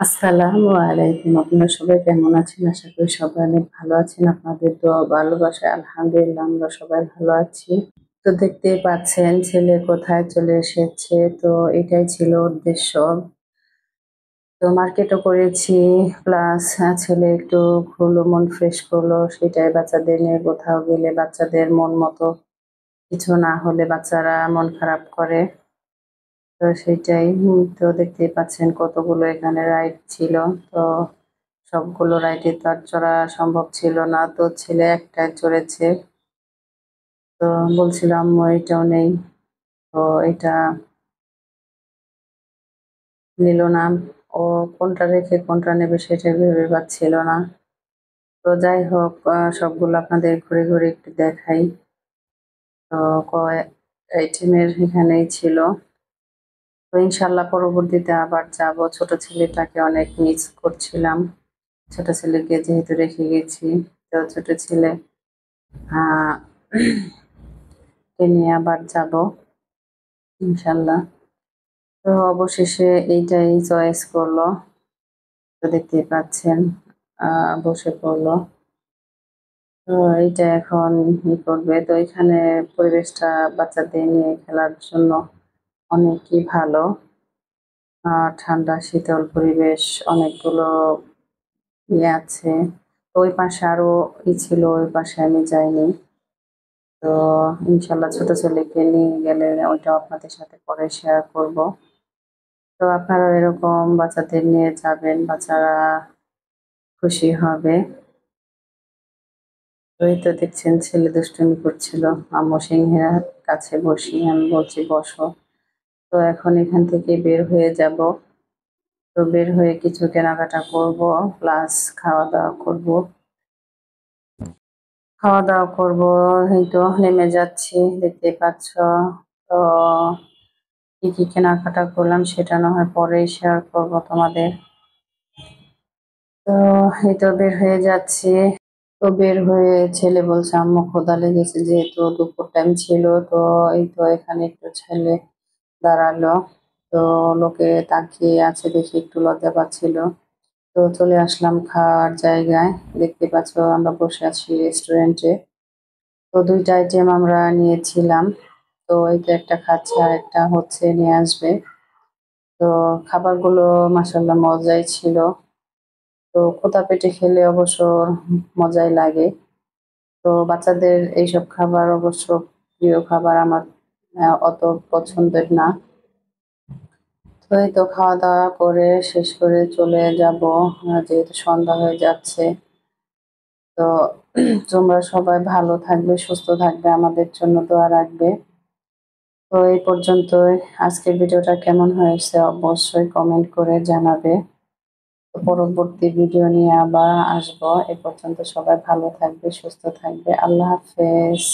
আসসালামু আলাইকুম। আপনারা সবাই কেমন আছেন? আশা করি সবাই অনেক ভালো আছেন। আপনাদের দোয়া ও ভালোবাসায় আলহামদুলিল্লাহ আমরা সবাই ভালো আছি। তো দেখতেই পাচ্ছেন ছেলে কোথায় চলে এসেছে। তো এটাই ছিল উদ্দেশ্য। তো মার্কেটও করেছি প্লাস ছেলে একটু ঘুরলো, মন ফ্রেশ করলো। সেটাই বাচ্চাদের নিয়ে কোথাও গেলে বাচ্চাদের মন মতো কিছু না হলে বাচ্চারা মন খারাপ করে। তো সেইটাই তো দেখতেই পাচ্ছেন কতগুলো এখানে রাইড ছিল। তো সবগুলো রাইডে তো আর চড়া সম্ভব ছিল না। তো ছেলে একটায় চড়েছে। তো বলছিল, "আম্মু এটাও নেই।" তো এটা নিল না। ও কোনটা রেখে কোনটা নেবে সেটাই ভেবে পাচ্ছিল না। তো যাই হোক সবগুলো আপনাদের ঘুরে, ঘুরে একটু দেখাই। তো কয় আইটেমের এখানেই ছিল। তো ইনশাআল্লাহ পরবর্তীতে আবার যাবো। ছোট ছেলেটাকে অনেক মিস করছিলাম। ছোট ছেলেকে যেহেতু রেখে গেছি। তো ছোট ছেলে আ কে নিয়ে আবার যাবো ইনশাআল্লাহ। তো অবশেষে এইটাই চয়েস করলো। তো দেখতেই পাচ্ছেন বসে পড়লো। তো এইটা এখন করবে। তো এখানে পরিবেশটা বাচ্চাদের নিয়ে খেলার জন্য অনেকই ভালো। ঠান্ডা শীতল পরিবেশ অনেকগুলো ইয়ে আছে। তো ওই পাশে আরো ছিল, ওই পাশে আমি যাইনি। তো ইনশাআল্লাহ ছোট ছেলেকে নিয়ে গেলে ওইটাও আপনাদের সাথে পরে শেয়ার করব। তো আপনারাও এরকম বাচ্চাদের নিয়ে যাবেন, বাচ্চারা খুশি হবে। তো এই তো দেখছেন ছেলে দুষ্টুমি করছিল। আম্মু সিংহের কাছে বসি, আমি বলছি বসো। তো এখন এখান থেকে বের হয়ে যাব। তো বের হয়ে কিছু কেনাকাটা করব, প্লাস খাওয়া-দাওয়া করব। খাওয়া-দাওয়া করব, এই তো নেমে যাচ্ছি দেখতেই পাচ্ছ। তো কি, কি কেনাকাটা করলাম সেটা না হয় পরেই শেয়ার করব তোমাদের। তো এই তো বের হয়ে যাচ্ছি। তো বের হয়ে ছেলে বলছে, "আম্মু ক্ষুধা লেগেছে।" যেহেতু দুপুর টাইম ছিল। তো এই তো এখানে একটু ছেলে দাঁড়ালো। তো লোকে তাকিয়ে আছে দেখে একটু লজ্জা পাচ্ছিল। তো চলে আসলাম খাওয়ার জায়গায়। দেখতে পাচ্ছ আমরা বসে আছি রেস্টুরেন্টে। তো ২ টা আইটেম আমরা নিয়েছিলাম। তো এই তো একটা খাচ্ছে আরেকটা হচ্ছে নিয়ে আসবে। তো খাবারগুলো মাশাআল্লাহ মজাই ছিল। তো ক্ষুধা পেটে খেলে অবশ্য মজাই লাগে। তো বাচ্চাদের এইসব খাবার অবশ্য প্রিয় খাবার আমার অত পছন্দের না। তো এই তো খাওয়া-দাওয়া করে শেষ করে চলে যাব। যেহেতু সন্ধ্যা হয়ে যাচ্ছে। তো তোমরা সবাই ভালো থাকবে, সুস্থ থাকবে, আমাদের জন্য দোয়া রাখবে। তো এই পর্যন্তই। আজকের ভিডিওটা কেমন হয়েছে অবশ্যই কমেন্ট করে জানাবে। তো পরবর্তী ভিডিও নিয়ে আবার আসবো। এ পর্যন্ত সবাই ভালো থাকবে, সুস্থ থাকবে। আল্লাহ হাফেজ।